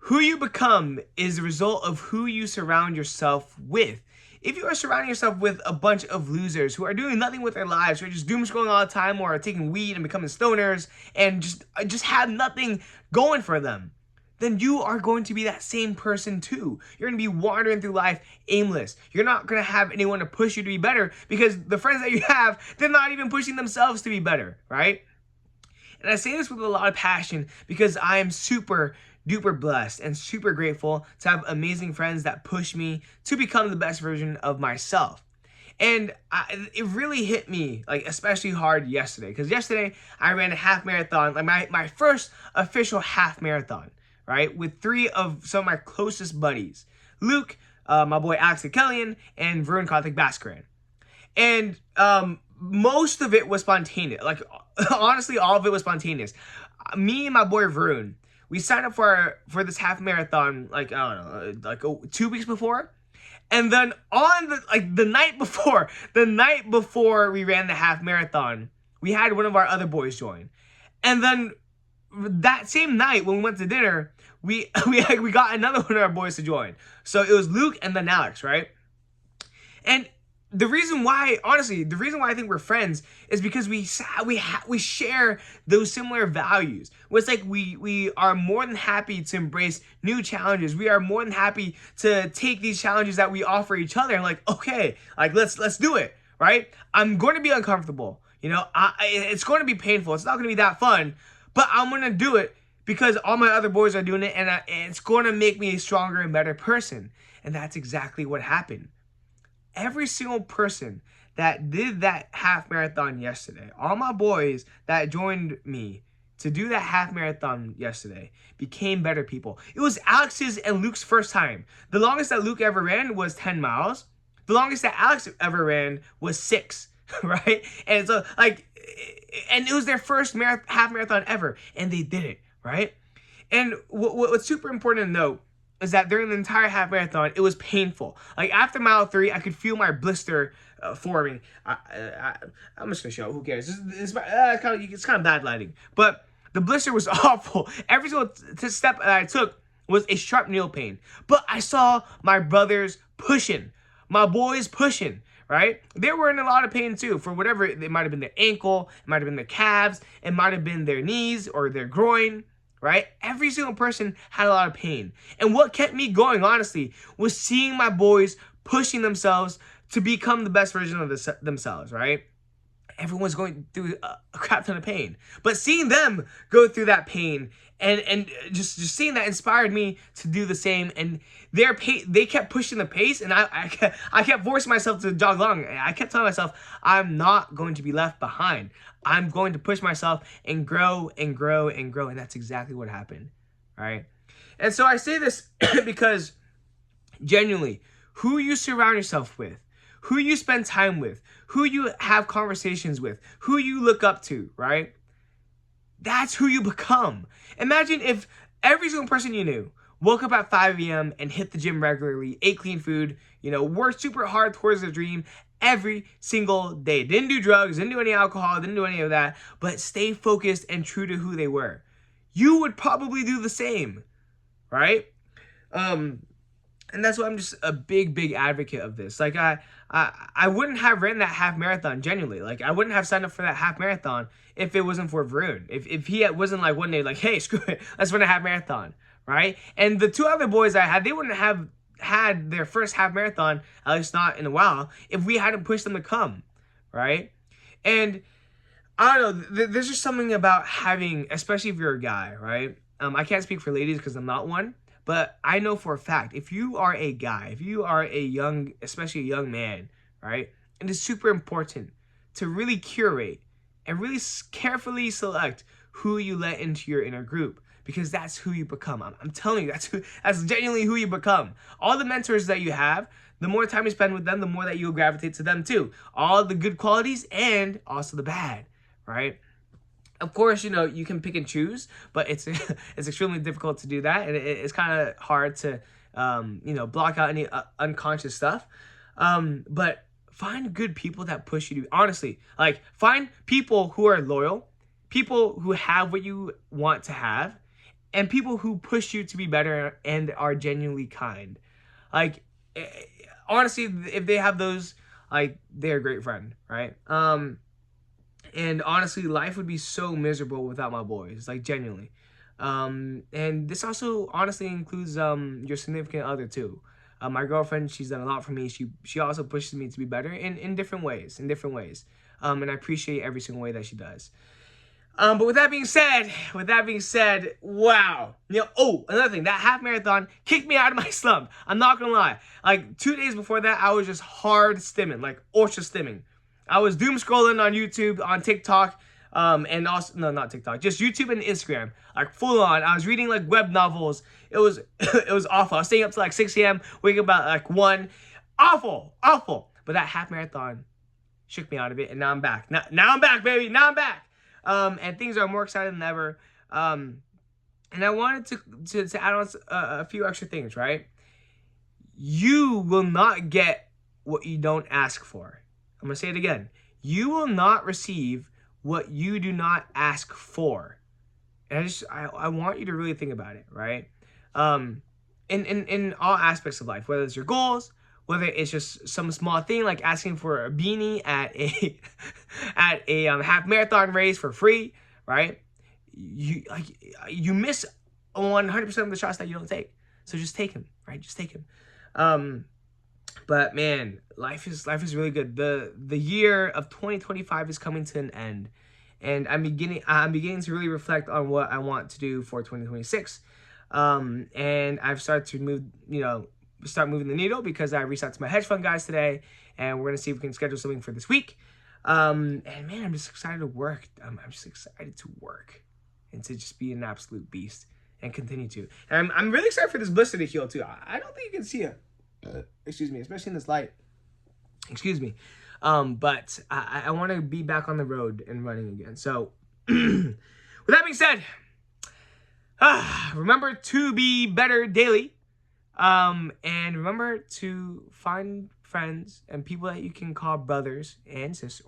Who you become is the result of who you surround yourself with. If you are surrounding yourself with a bunch of losers who are doing nothing with their lives, who are just doom scrolling all the time, or are taking weed and becoming stoners and just have nothing going for them, then you are going to be that same person too. You're going to be wandering through life aimless. You're not going to have anyone to push you to be better, because the friends that you have, they're not even pushing themselves to be better, right? And I say this with a lot of passion because I am super duper blessed and super grateful to have amazing friends that push me to become the best version of myself. And it really hit me, like, especially hard yesterday, because yesterday I ran a half marathon, like my first official half marathon, right, with 3 of some of my closest buddies: Luke, my boy Alex Kellian, and Varun Karthik Bhaskaran. And most of it was spontaneous. Like, honestly, all of it was spontaneous. Me and my boy Varun, we signed up for this half marathon, like, I don't know, like 2 weeks before. And then on the night before we ran the half marathon, we had one of our other boys join. And then that same night when we went to dinner, we got another one of our boys to join. So it was Luke and then Alex, right? And the reason why I think we're friends is because we share those similar values. It's like we are more than happy to embrace new challenges. We are more than happy to take these challenges that we offer each other and, like, okay, like, let's do it, right? I'm going to be uncomfortable, you know. It's going to be painful. It's not going to be that fun, but I'm going to do it because all my other boys are doing it, and it's going to make me a stronger and better person. And that's exactly what happened. Every single person that did that half marathon yesterday, all my boys that joined me to do that half marathon yesterday, became better people. It was Alex's and Luke's first time. The longest that Luke ever ran was 10 miles. The longest that Alex ever ran was 6, right? And so, like, and it was their first half marathon ever, and they did it, right? And what's super important to note is that during the entire half marathon, it was painful. Like, after mile 3, I could feel my blister forming. I'm just gonna show. Who cares? It's kind of bad lighting, but the blister was awful. Every single step that I took was a sharp needle pain. But I saw my brothers pushing, my boys pushing. Right? They were in a lot of pain too, for whatever. It might have been their ankle, it might have been their calves, it might have been their knees or their groin. Right? Every single person had a lot of pain. And what kept me going, honestly, was seeing my boys pushing themselves to become the best version of themselves, right? Everyone's going through a crap ton of pain. But seeing them go through that pain and just seeing that inspired me to do the same. And they kept pushing the pace, and I kept forcing myself to jog along. I kept telling myself, I'm not going to be left behind. I'm going to push myself and grow and grow and grow. And that's exactly what happened, right? And so I say this because, genuinely, who you surround yourself with, who you spend time with, who you have conversations with, who you look up to, right? That's who you become. Imagine if every single person you knew woke up at 5 a.m. and hit the gym regularly, ate clean food, worked super hard towards their dream every single day. Didn't do drugs, didn't do any alcohol, didn't do any of that, but stay focused and true to who they were. You would probably do the same, right? And that's why I'm just a big advocate of this. Like, I wouldn't have ran that half marathon, genuinely. Like, I wouldn't have signed up for that half marathon if it wasn't for Varun. If he wasn't like one day like, hey, screw it, let's run a half marathon, right? And the 2 other boys I had, they wouldn't have had their first half marathon, at least not in a while, if we hadn't pushed them to come, right? And I don't know, there's just something about having, especially if you're a guy, right? I can't speak for ladies because I'm not one, but I know for a fact, if you are a guy, if you are especially a young man, right? It is super important to really curate and really carefully select who you let into your inner group, because that's who you become. I'm telling you, that's genuinely who you become. All the mentors that you have, the more time you spend with them, the more that you'll gravitate to them too. All the good qualities and also the bad, right? Of course, you can pick and choose, but it's extremely difficult to do that, and it's kind of hard to, block out any unconscious stuff. But find good people that push you to, honestly, like, find people who are loyal, people who have what you want to have, and people who push you to be better and are genuinely kind. Like, honestly, if they have those, like, they're a great friend, right? And honestly, life would be so miserable without my boys, like, genuinely. And this also honestly includes your significant other too. My girlfriend, she's done a lot for me. She also pushes me to be better in different ways, and I appreciate every single way that she does. But with that being said, wow. Oh, another thing, that half marathon kicked me out of my slump. I'm not gonna lie. Like 2 days before that, I was just hard stimming, like ultra stimming. I was doom scrolling on YouTube, on TikTok, and also, no, not TikTok, just YouTube and Instagram, like full on. I was reading like web novels. It was, it was awful. I was staying up till like 6 a.m., waking up about like 1. Awful. But that half marathon shook me out of it, and now I'm back. Now I'm back, baby. Now I'm back. And things are more exciting than ever. And I wanted to add on a few extra things, right? You will not get what you don't ask for. I'm going to say it again. You will not receive what you do not ask for. And I want you to really think about it, right? In all aspects of life, whether it's your goals, whether it's just some small thing like asking for a beanie at a half marathon race for free, right? You miss 100% of the shots that you don't take. So just take them, right? Just take them. But man, life is really good. The year of 2025 is coming to an end, and I'm beginning to really reflect on what I want to do for 2026. And I've started to start moving the needle because I reached out to my hedge fund guys today, and we're gonna see if we can schedule something for this week. And man, I'm just excited to work. I'm just excited to work and to just be an absolute beast and continue to. And I'm really excited for this blister to heal too. I don't think you can see it. Excuse me, especially in this light. Excuse me. But I want to be back on the road and running again. So, with that being said, remember to be better daily. And remember to find friends and people that you can call brothers and sisters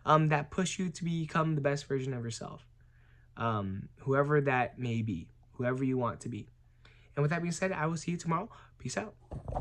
that push you to become the best version of yourself. Whoever that may be, whoever you want to be. And with that being said, I will see you tomorrow. Peace out.